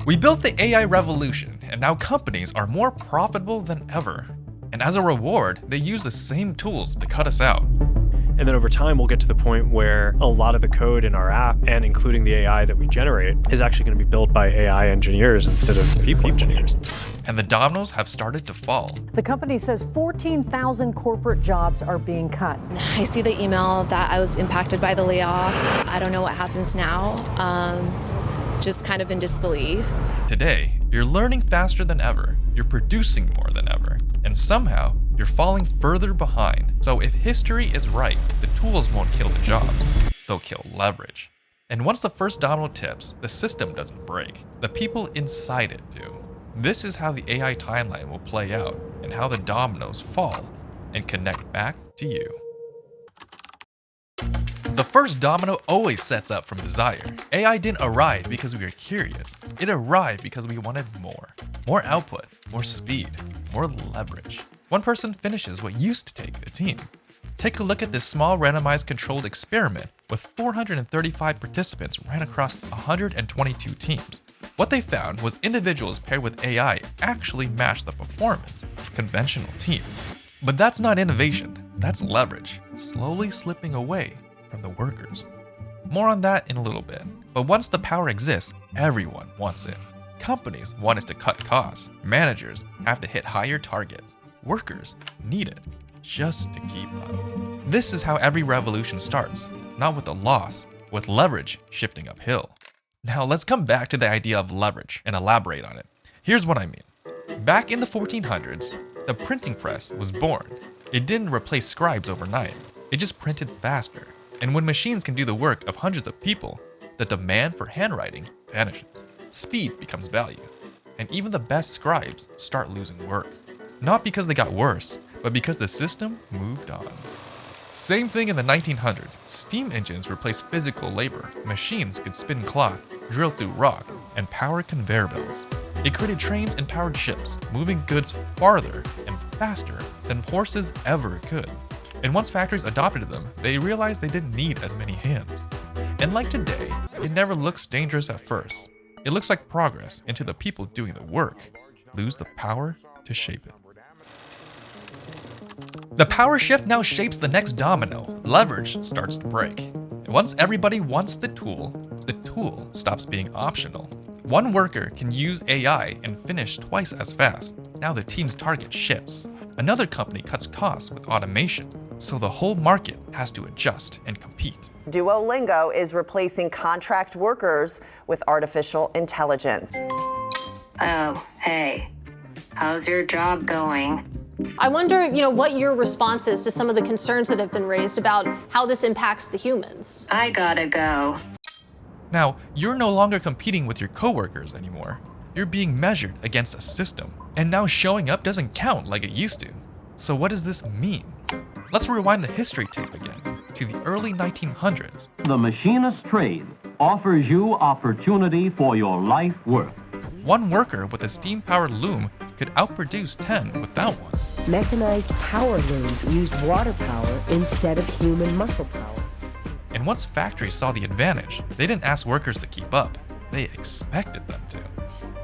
We built the AI revolution, and now companies are more profitable than ever. And as a reward, they use the same tools to cut us out. And then over time, we'll get to the point where a lot of the code in our app, and including the AI that we generate, is actually going to be built by AI engineers instead of people engineers. And the dominoes have started to fall. The company says 14,000 corporate jobs are being cut. I see the email that I was impacted by the layoffs. I don't know what happens now. Just kind of in disbelief. Today, you're learning faster than ever, you're producing more than ever, and somehow, you're falling further behind. So if history is right, the tools won't kill the jobs, they'll kill leverage. And once the first domino tips, the system doesn't break, the people inside it do. This is how the AI timeline will play out, and how the dominoes fall and connect back to you. The first domino always sets up from desire. AI didn't arrive because we were curious. It arrived because we wanted more. More output, more speed, more leverage. One person finishes what used to take a team. Take a look at this small randomized controlled experiment with 435 participants ran across 122 teams. What they found was individuals paired with AI actually matched the performance of conventional teams. But that's not innovation, that's leverage, slowly slipping away from the workers. More on that in a little bit. But once the power exists, everyone wants it. Companies want it to cut costs. Managers have to hit higher targets. Workers need it just to keep up. This is how every revolution starts, not with a loss, with leverage shifting uphill. Now let's come back to the idea of leverage and elaborate on it. Here's what I mean. Back in the 1400s, the printing press was born. It didn't replace scribes overnight. It just printed faster. And when machines can do the work of hundreds of people, the demand for handwriting vanishes. Speed becomes value. And even the best scribes start losing work. Not because they got worse, but because the system moved on. Same thing in the 1900s. Steam engines replaced physical labor. Machines could spin cloth, drill through rock, and power conveyor belts. It created trains and powered ships, moving goods farther and faster than horses ever could. And once factories adopted them, they realized they didn't need as many hands. And like today, it never looks dangerous at first. It looks like progress until the people doing the work lose the power to shape it. The power shift now shapes the next domino. Leverage starts to break. And once everybody wants the tool stops being optional. One worker can use AI and finish twice as fast. Now the team's target shifts. Another company cuts costs with automation, so the whole market has to adjust and compete. Duolingo is replacing contract workers with artificial intelligence. Oh, hey, how's your job going? I wonder, what your response is to some of the concerns that have been raised about how this impacts the humans. I gotta go. Now, you're no longer competing with your coworkers anymore. You're being measured against a system, and now showing up doesn't count like it used to. So what does this mean? Let's rewind the history tape again to the early 1900s. The machinist trade offers you opportunity for your life work. One worker with a steam-powered loom could outproduce 10 without one. Mechanized power looms used water power instead of human muscle power. And once factories saw the advantage, they didn't ask workers to keep up, they expected them to.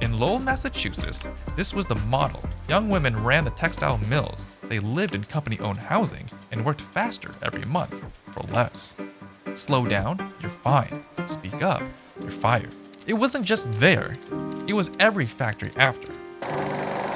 In Lowell, Massachusetts, this was the model. Young women ran the textile mills, they lived in company-owned housing, and worked faster every month for less. Slow down, you're fine. Speak up, you're fired. It wasn't just there, it was every factory after.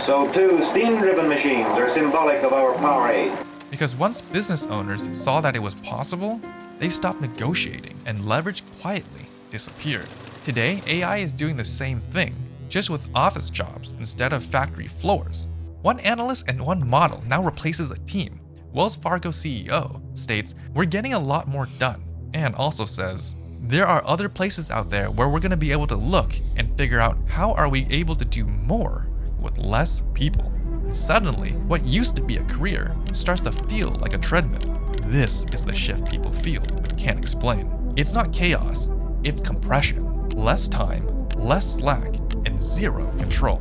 So too, steam-driven machines are symbolic of our power age. Because once business owners saw that it was possible, they stopped negotiating and leverage quietly disappeared. Today, AI is doing the same thing, just with office jobs instead of factory floors. One analyst and one model now replaces a team. Wells Fargo CEO states, "We're getting a lot more done," and also says, "There are other places out there where we're going to be able to look and figure out how are we able to do more with less people." Suddenly, what used to be a career starts to feel like a treadmill. This is the shift people feel but can't explain. It's not chaos, it's compression. Less time, less slack, and zero control.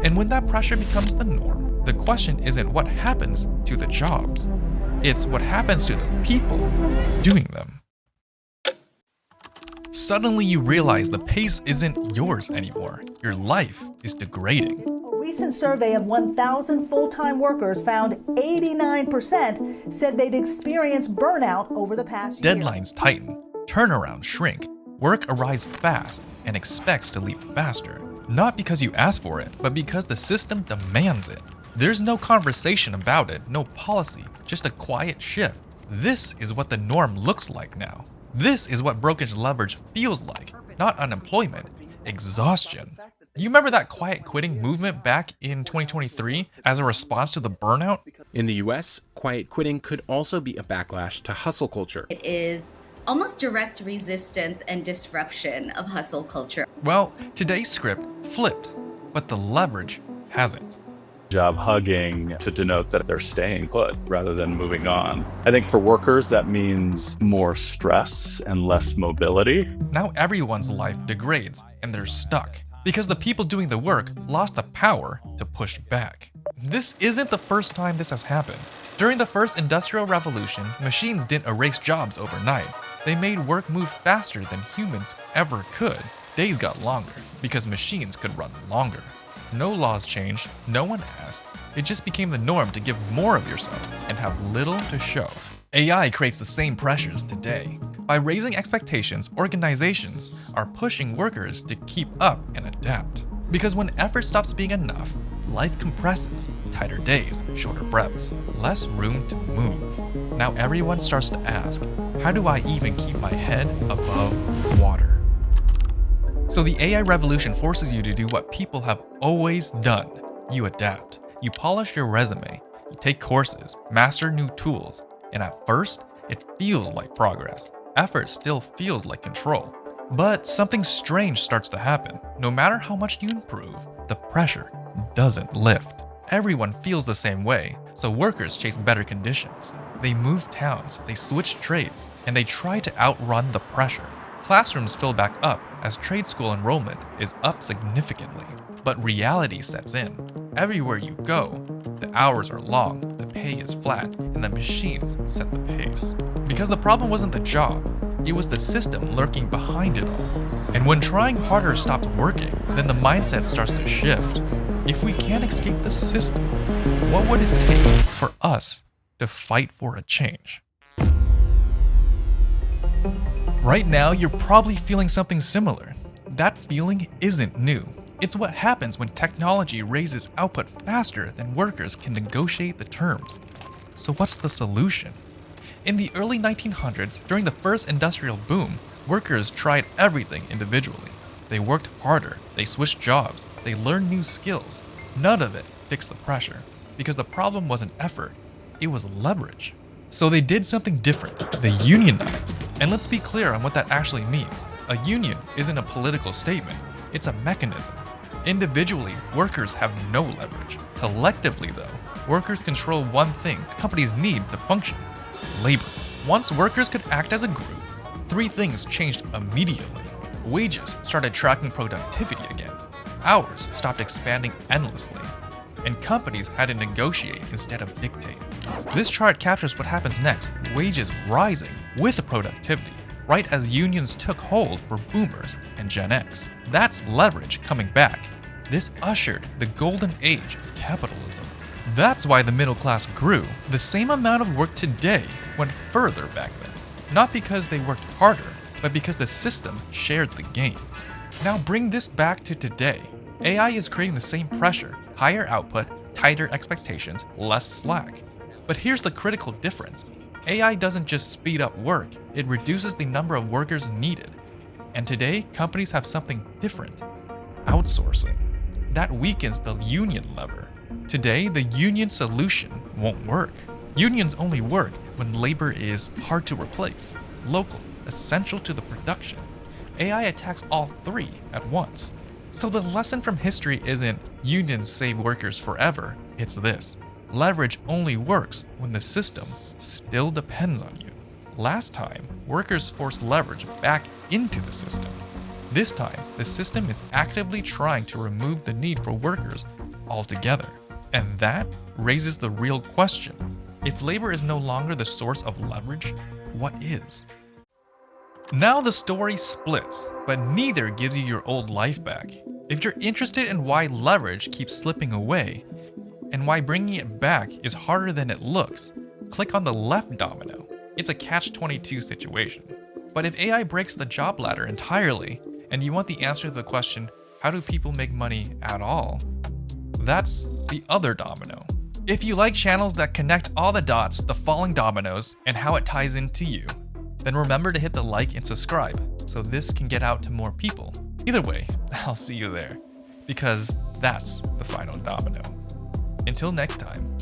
And when that pressure becomes the norm, the question isn't what happens to the jobs, it's what happens to the people doing them. Suddenly you realize the pace isn't yours anymore. Your life is degrading. A recent survey of 1,000 full-time workers found 89% said they'd experienced burnout over the past year. Deadlines tighten, turnarounds shrink, work arrives fast and expects to leave faster. Not because you ask for it, but because the system demands it. There's no conversation about it, no policy, just a quiet shift. This is what the norm looks like now. This is what brokerage leverage feels like. Not unemployment, exhaustion. Do you remember that quiet quitting movement back in 2023 as a response to the burnout? In the US, quiet quitting could also be a backlash to hustle culture. It is almost direct resistance and disruption of hustle culture. Well, today's script flipped, but the leverage hasn't. Job hugging to denote that they're staying put rather than moving on. I think for workers, that means more stress and less mobility. Now everyone's life degrades and they're stuck because the people doing the work lost the power to push back. This isn't the first time this has happened. During the first industrial revolution, machines didn't erase jobs overnight. They made work move faster than humans ever could. Days got longer because machines could run longer. No laws changed, no one asked. It just became the norm to give more of yourself and have little to show. AI creates the same pressures today. By raising expectations, organizations are pushing workers to keep up and adapt. Because when effort stops being enough, life compresses, tighter days, shorter breaths, less room to move. Now everyone starts to ask, how do I even keep my head above water? So the AI revolution forces you to do what people have always done. You adapt. You polish your resume. You take courses, master new tools. And at first, it feels like progress. Effort still feels like control. But something strange starts to happen. No matter how much you improve, the pressure doesn't lift. Everyone feels the same way, so workers chase better conditions. They move towns, they switch trades, and they try to outrun the pressure. Classrooms fill back up as trade school enrollment is up significantly. But reality sets in. Everywhere you go, the hours are long, the pay is flat, and the machines set the pace. Because the problem wasn't the job, it was the system lurking behind it all. And when trying harder stops working, then the mindset starts to shift. If we can't escape the system, what would it take for us to fight for a change? Right now, you're probably feeling something similar. That feeling isn't new. It's what happens when technology raises output faster than workers can negotiate the terms. So what's the solution? In the early 1900s, during the first industrial boom, workers tried everything individually. They worked harder, they switched jobs, they learned new skills. None of it fixed the pressure, because the problem wasn't effort, it was leverage. So they did something different. They unionized. And let's be clear on what that actually means. A union isn't a political statement, it's a mechanism. Individually, workers have no leverage. Collectively, though, workers control one thing companies need to function: labor. Once workers could act as a group, three things changed immediately. Wages started tracking productivity again. Hours stopped expanding endlessly. And companies had to negotiate instead of dictate. This chart captures what happens next: wages rising with productivity, right as unions took hold for boomers and Gen X. That's leverage coming back. This ushered the golden age of capitalism. That's why the middle class grew. The same amount of work today went further back then. Not because they worked harder, but because the system shared the gains. Now bring this back to today. AI is creating the same pressure: higher output, tighter expectations, less slack. But here's the critical difference. AI doesn't just speed up work, it reduces the number of workers needed. And today, companies have something different: outsourcing. That weakens the union lever. Today, the union solution won't work. Unions only work when labor is hard to replace, local, essential to the production. AI attacks all three at once. So the lesson from history isn't unions save workers forever, it's this: leverage only works when the system still depends on you. Last time, workers forced leverage back into the system. This time, the system is actively trying to remove the need for workers altogether. And that raises the real question: if labor is no longer the source of leverage, what is? Now the story splits, but neither gives you your old life back. If you're interested in why leverage keeps slipping away, and why bringing it back is harder than it looks, click on the left domino. It's a catch-22 situation. But if AI breaks the job ladder entirely, and you want the answer to the question, how do people make money at all? That's the other domino. If you like channels that connect all the dots, the falling dominoes, and how it ties into you, then remember to hit the like and subscribe so this can get out to more people. Either way, I'll see you there, because that's the final domino. Until next time.